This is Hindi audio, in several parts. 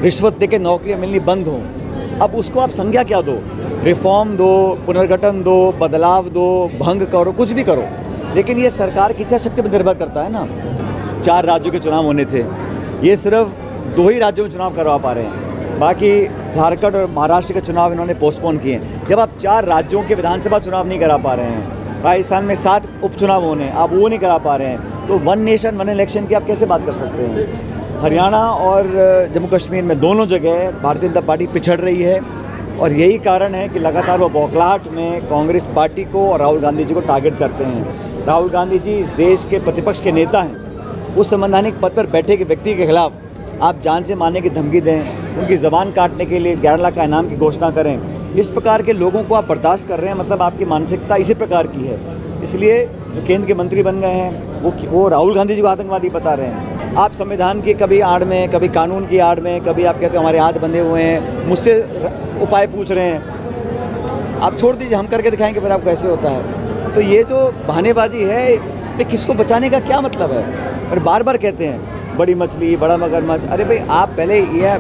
रिश्वत देके नौकरियां मिलनी बंद हों। अब उसको आप संज्ञा क्या दो, रिफॉर्म दो, पुनर्गठन दो, बदलाव दो, भंग करो, कुछ भी करो, लेकिन ये सरकार की इच्छा शक्ति पर निर्भर करता है ना। 4 राज्यों के चुनाव होने थे, ये सिर्फ 2 ही राज्यों में चुनाव करवा पा रहे हैं, बाकी झारखंड और महाराष्ट्र के चुनाव इन्होंने पोस्टपोन किए हैं। जब आप 4 राज्यों के विधानसभा चुनाव नहीं करा पा रहे हैं, राजस्थान में 7 उपचुनाव होने, आप वो नहीं करा पा रहे हैं, तो वन नेशन वन इलेक्शन की आप कैसे बात कर सकते हैं। हरियाणा और जम्मू कश्मीर में दोनों जगह भारतीय जनता पार्टी पिछड़ रही है और यही कारण है कि लगातार वो बौखलाहट में कांग्रेस पार्टी को और राहुल गांधी जी को टारगेट करते हैं। राहुल गांधी जी इस देश के प्रतिपक्ष के नेता हैं, उस संवैधानिक पद पर बैठे के व्यक्ति के खिलाफ आप जान से मारने की धमकी दें, उनकी ज़बान काटने के लिए 11 लाख का इनाम की घोषणा करें, इस प्रकार के लोगों को आप बर्दाश्त कर रहे हैं, मतलब आपकी मानसिकता इसी प्रकार की है। इसलिए जो केंद्र के मंत्री बन गए हैं वो राहुल गांधी जी को आतंकवादी बता रहे हैं। आप संविधान की कभी आड़ में, कभी कानून की आड़ में, कभी आप कहते हैं हमारे हाथ बंधे हुए हैं, मुझसे उपाय पूछ रहे हैं। आप छोड़ दीजिए, हम करके दिखाएंगे फिर आपको कैसे होता है। तो ये जो बहानेबाजी है, ये किसको बचाने का क्या मतलब है। और बार बार कहते हैं बड़ी मछली, बड़ा मगरमच्छ। अरे भाई, आप पहले ये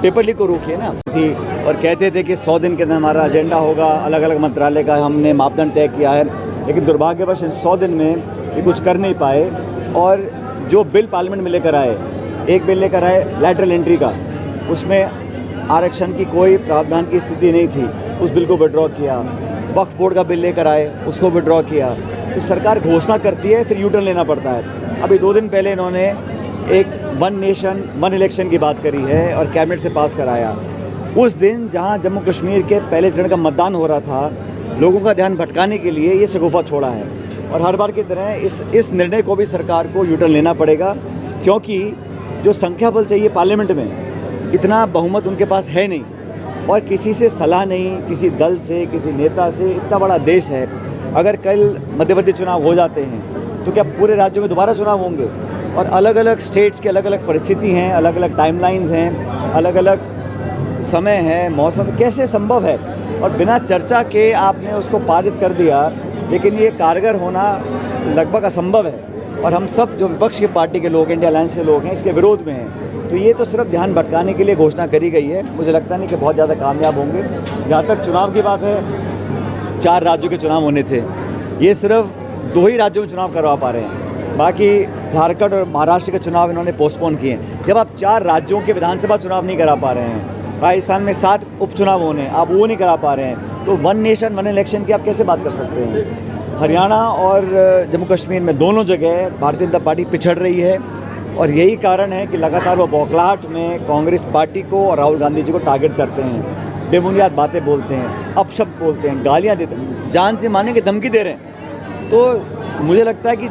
पेपर लीक को रोकिए ना थी, और कहते थे कि 100 दिन के अंदर हमारा एजेंडा होगा, अलग अलग मंत्रालय का हमने मापदंड तय किया है, लेकिन दुर्भाग्यवश इन 100 दिन में ये कुछ कर नहीं पाए। और जो बिल पार्लियामेंट में लेकर आए, एक बिल लेकर आए लैटरल एंट्री का, उसमें आरक्षण की कोई प्रावधान की स्थिति नहीं थी, उस बिल को विड्रॉ किया। वक्फ बोर्ड का बिल लेकर आए, उसको विड्रॉ किया। तो सरकार घोषणा करती है, फिर यूटर्न लेना पड़ता है। अभी 2 दिन पहले इन्होंने एक वन नेशन वन इलेक्शन की बात करी है और कैबिनेट से पास कराया। उस दिन जहां जम्मू कश्मीर के पहले चरण का मतदान हो रहा था, लोगों का ध्यान भटकाने के लिए ये शगुफा छोड़ा है। और हर बार की तरह इस निर्णय को भी सरकार को यूटर्न लेना पड़ेगा, क्योंकि जो संख्या बल चाहिए पार्लियामेंट में, इतना बहुमत उनके पास है नहीं, और किसी से सलाह नहीं, किसी दल से, किसी नेता से। इतना बड़ा देश है, अगर कल मध्यवर्ती चुनाव हो जाते हैं तो क्या पूरे राज्यों में दोबारा चुनाव होंगे? और अलग अलग स्टेट्स की अलग अलग परिस्थिति हैं, अलग अलग टाइमलाइंस हैं, अलग अलग समय है, मौसम, कैसे संभव है? और बिना चर्चा के आपने उसको पारित कर दिया, लेकिन ये कारगर होना लगभग असंभव है। और हम सब जो विपक्ष की पार्टी के लोग, इंडिया अलायंस के लोग हैं, इसके विरोध में हैं। तो ये तो सिर्फ ध्यान भटकाने के लिए घोषणा करी गई है। मुझे लगता नहीं कि बहुत ज़्यादा कामयाब होंगे। जहाँ तक चुनाव की बात है, 4 राज्यों के चुनाव होने थे, ये सिर्फ 2 ही राज्यों में चुनाव करवा पा रहे हैं, बाकी झारखंड और महाराष्ट्र के चुनाव इन्होंने पोस्टपोन किए हैं। जब आप 4 राज्यों के विधानसभा चुनाव नहीं करा पा रहे हैं, राजस्थान में 7 उपचुनाव होने, आप वो नहीं करा पा रहे हैं, तो वन नेशन वन इलेक्शन की आप कैसे बात कर सकते हैं। हरियाणा और जम्मू कश्मीर में दोनों जगह भारतीय जनता पार्टी पिछड़ रही है और यही कारण है कि लगातार वो बौखलाहट में कांग्रेस पार्टी को और राहुल गांधी जी को टारगेट करते हैं। बेबुनियाद बातें बोलते हैं, अपशब्द बोलते हैं, गालियाँ देते हैं, जान से मारने की धमकी दे रहे हैं। तो मुझे लगता है कि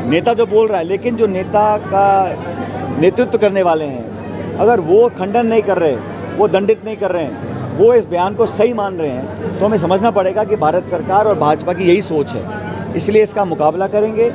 नेता जो बोल रहा है, लेकिन जो नेता का नेतृत्व करने वाले हैं, अगर वो खंडन नहीं कर रहे, वो दंडित नहीं कर रहे हैं, वो इस बयान को सही मान रहे हैं, तो हमें समझना पड़ेगा कि भारत सरकार और भाजपा की यही सोच है। इसलिए इसका मुकाबला करेंगे।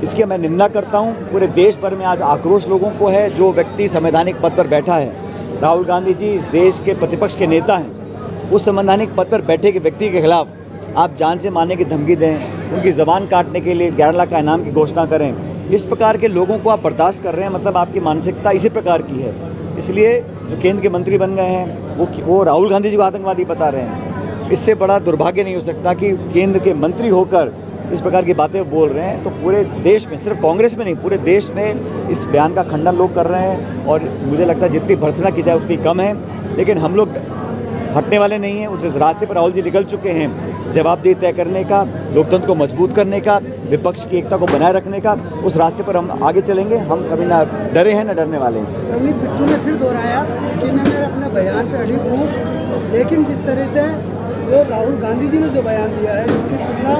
इसकी मैं निंदा करता हूं। पूरे देश भर में आज आक्रोश लोगों को है। जो व्यक्ति संवैधानिक पद पर बैठा है, राहुल गांधी जी इस देश के प्रतिपक्ष के नेता हैं, उस संवैधानिक पद पर बैठे के व्यक्ति के खिलाफ आप जान से मारने की धमकी दें, उनकी ज़बान काटने के लिए 11 लाख का इनाम की घोषणा करें, इस प्रकार के लोगों को आप बर्दाश्त कर रहे हैं, मतलब आपकी मानसिकता इसी प्रकार की है। इसलिए जो केंद्र के मंत्री बन गए हैं वो राहुल गांधी जी को आतंकवादी बता रहे हैं। इससे बड़ा दुर्भाग्य नहीं हो सकता कि केंद्र के मंत्री होकर इस प्रकार की बातें बोल रहे हैं। तो पूरे देश में, सिर्फ कांग्रेस में नहीं, पूरे देश में इस बयान का खंडन लोग कर रहे हैं। और मुझे लगता है जितनी भर्त्सना की जाए उतनी कम है, लेकिन हम लोग हटने वाले नहीं हैं। उस रास्ते पर राहुल जी निकल चुके हैं, जवाबदेही तय करने का, लोकतंत्र को मजबूत करने का, विपक्ष की एकता को बनाए रखने का। उस रास्ते पर हम आगे चलेंगे। हम कभी ना डरे हैं ना डरने वाले हैं। रवनीत बिट्टू ने फिर दोहराया कि मैं मेरे अपने बयान पर अड़ी हूँ, लेकिन जिस तरह से जो राहुल गांधी जी ने जो बयान दिया है, जिसकी तुलना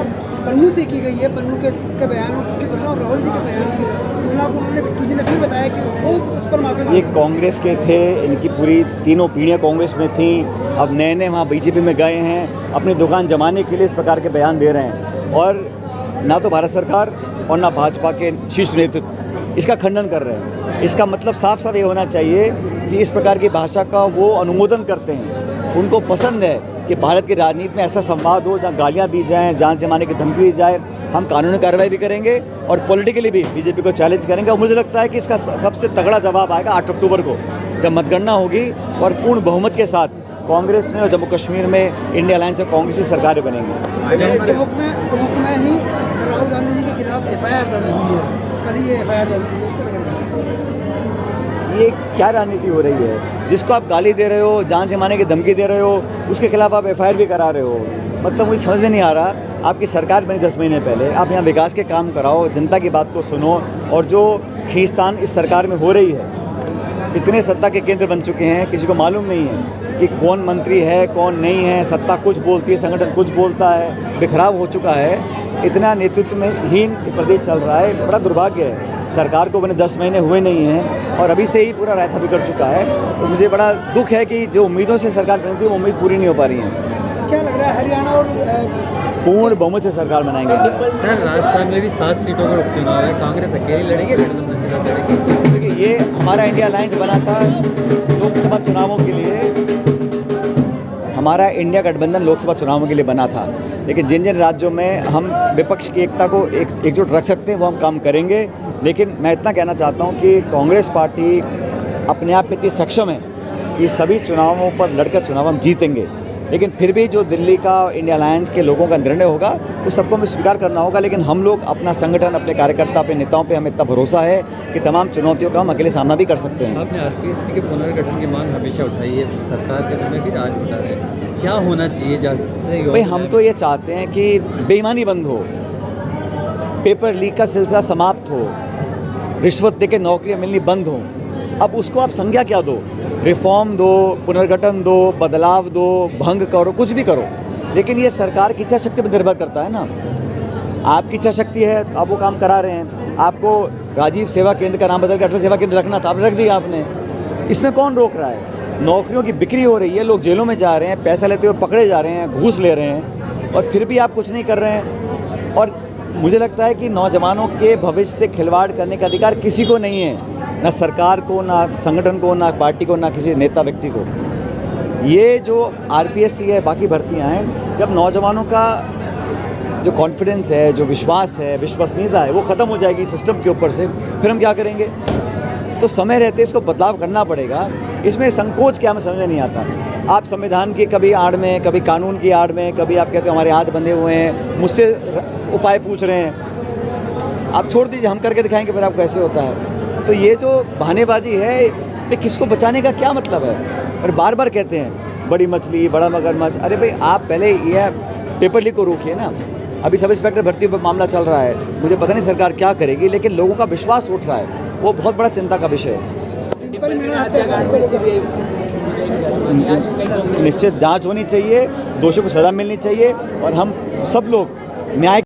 पन्नू से की गई है, पन्नू के बयान और उसकी तुलना और राहुल जी के बयान की तुलना को उन्होंने बिट्टू जी ने फिर बताया कि वो उस पर माफी। ये कांग्रेस के थे, इनकी पूरी तीनों पीढ़ियाँ कांग्रेस में थी, अब नए नए वहाँ बीजेपी में गए हैं, अपनी दुकान जमाने के लिए इस प्रकार के बयान दे रहे हैं। और ना तो भारत सरकार और ना भाजपा के शीर्ष नेतृत्व इसका खंडन कर रहे हैं। इसका मतलब साफ साफ ये होना चाहिए कि इस प्रकार की भाषा का वो अनुमोदन करते हैं। उनको पसंद है कि भारत की राजनीति में ऐसा संवाद हो जहाँ गालियाँ दी जाएँ, जान से मारने की धमकी दी जाए। हम कानूनी कार्रवाई भी करेंगे और पॉलिटिकली भी बीजेपी को चैलेंज करेंगे। और मुझे लगता है कि इसका सबसे तगड़ा जवाब आएगा 8 अक्टूबर को। जब मतगणना होगी और पूर्ण बहुमत के साथ कांग्रेस में और जम्मू कश्मीर में इंडिया अलायंस और कांग्रेस की सरकारें बनेंगी। टोंक में ही राहुल गांधी जी के खिलाफ FIR दर्ज हुई है, कल ही ये FIR दर्ज हुई है, उसको लेकर ये क्या राजनीति हो रही है? जिसको आप गाली दे रहे हो, जान से मारने की धमकी दे रहे हो, उसके खिलाफ आप FIR भी करा रहे हो। मतलब मुझे समझ में नहीं आ रहा। आपकी सरकार बनी 10 महीने पहले, आप यहाँ विकास के काम कराओ, जनता की बात को सुनो, और जो खींचतान इस सरकार में हो रही है, इतने सत्ता के केंद्र बन चुके हैं, किसी को मालूम नहीं है कि कौन मंत्री है कौन नहीं है, सत्ता कुछ बोलती है, संगठन कुछ बोलता है, बिखराव हो चुका है, इतना नेतृत्व में हीन प्रदेश चल रहा है। बड़ा दुर्भाग्य है। सरकार को बने 10 महीने हुए नहीं हैं और अभी से ही पूरा रायता बिगड़ चुका है। तो मुझे बड़ा दुख है कि जो उम्मीदों से सरकार बनी थी वो उम्मीद पूरी नहीं हो पा रही है। क्या लग रहा है हरियाणा और पूर्ण बहुमत से सरकार बनाएंगे। सर राजस्थान में भी 7 सीटों पर उपचुनाव है, कांग्रेस अकेली लड़ेगी, गठबंधन के साथ लड़ेगी? देखिए, ये हमारा इंडिया अलायंस बना था लोकसभा चुनावों के लिए, हमारा इंडिया गठबंधन लोकसभा चुनावों के लिए बना था, लेकिन जिन जिन राज्यों में हम विपक्ष की एकता को एकजुट रख सकते हैं वो हम काम करेंगे। लेकिन मैं इतना कहना चाहता हूँ कि कांग्रेस पार्टी अपने आप में इतनी सक्षम है कि सभी चुनावों पर लड़कर चुनाव हम जीतेंगे, लेकिन फिर भी जो दिल्ली का इंडिया अलायंस के लोगों का निर्णय होगा वो सबको हमें स्वीकार करना होगा। लेकिन हम लोग अपना संगठन, अपने कार्यकर्ता, अपने नेताओं पे हमें इतना भरोसा है कि तमाम चुनौतियों का हम अकेले सामना भी कर सकते हैं। आपने RPSC के पुनर्गठन की मांग हमेशा उठाई है, सरकार के समय भी आज उठा रहे हैं, क्या होना चाहिए जैसे? भाई, हम तो ये चाहते हैं कि बेईमानी बंद हो, पेपर लीक का सिलसिला समाप्त हो, रिश्वत देके नौकरियां मिलनी बंद हो। अब उसको आप संज्ञा क्या दो, रिफॉर्म दो, पुनर्गठन दो, बदलाव दो, भंग करो, कुछ भी करो, लेकिन ये सरकार की इच्छा शक्ति पर निर्भर करता है ना। आपकी इच्छा शक्ति है तो आप वो काम करा रहे हैं। आपको राजीव सेवा केंद्र का नाम बदल के अटल सेवा केंद्र रखना था, आपने रख दिया आपने। इसमें कौन रोक रहा है? नौकरियों की बिक्री हो रही है, लोग जेलों में जा रहे हैं, पैसा लेते हुए पकड़े जा रहे हैं, घूस ले रहे हैं, और फिर भी आप कुछ नहीं कर रहे हैं। और मुझे लगता है कि नौजवानों के भविष्य से खिलवाड़ करने का अधिकार किसी को नहीं है, ना सरकार को, ना संगठन को, ना पार्टी को, ना किसी नेता व्यक्ति को। ये जो RPSC है, बाकी भर्तियां हैं, जब नौजवानों का जो कॉन्फिडेंस है, जो विश्वास है, विश्वसनीयता है, वो ख़त्म हो जाएगी सिस्टम के ऊपर से, फिर हम क्या करेंगे? तो समय रहते इसको बदलाव करना पड़ेगा। इसमें संकोच क्या, हमें समझ में नहीं आता। आप संविधान की कभी आड़ में, कभी कानून की आड़ में, कभी आप कहते हो हमारे हाथ बंधे हुए हैं, मुझसे उपाय पूछ रहे हैं। आप छोड़ दीजिए, हम करके दिखाएंगे फिर आपको कैसे होता है। तो ये जो बहानेबाजी है, ये किसको बचाने का क्या मतलब है? और बार बार कहते हैं बड़ी मछली, बड़ा मगरमच्छ। अरे भाई, आप पहले ये पेपर लीक को रोकिए ना। अभी सब इंस्पेक्टर भर्ती पर मामला चल रहा है, मुझे पता नहीं सरकार क्या करेगी, लेकिन लोगों का विश्वास उठ रहा है, वो बहुत बड़ा चिंता का विषय है। निश्चित जांच होनी चाहिए, दोषियों को सजा मिलनी चाहिए, और हम सब लोग न्याय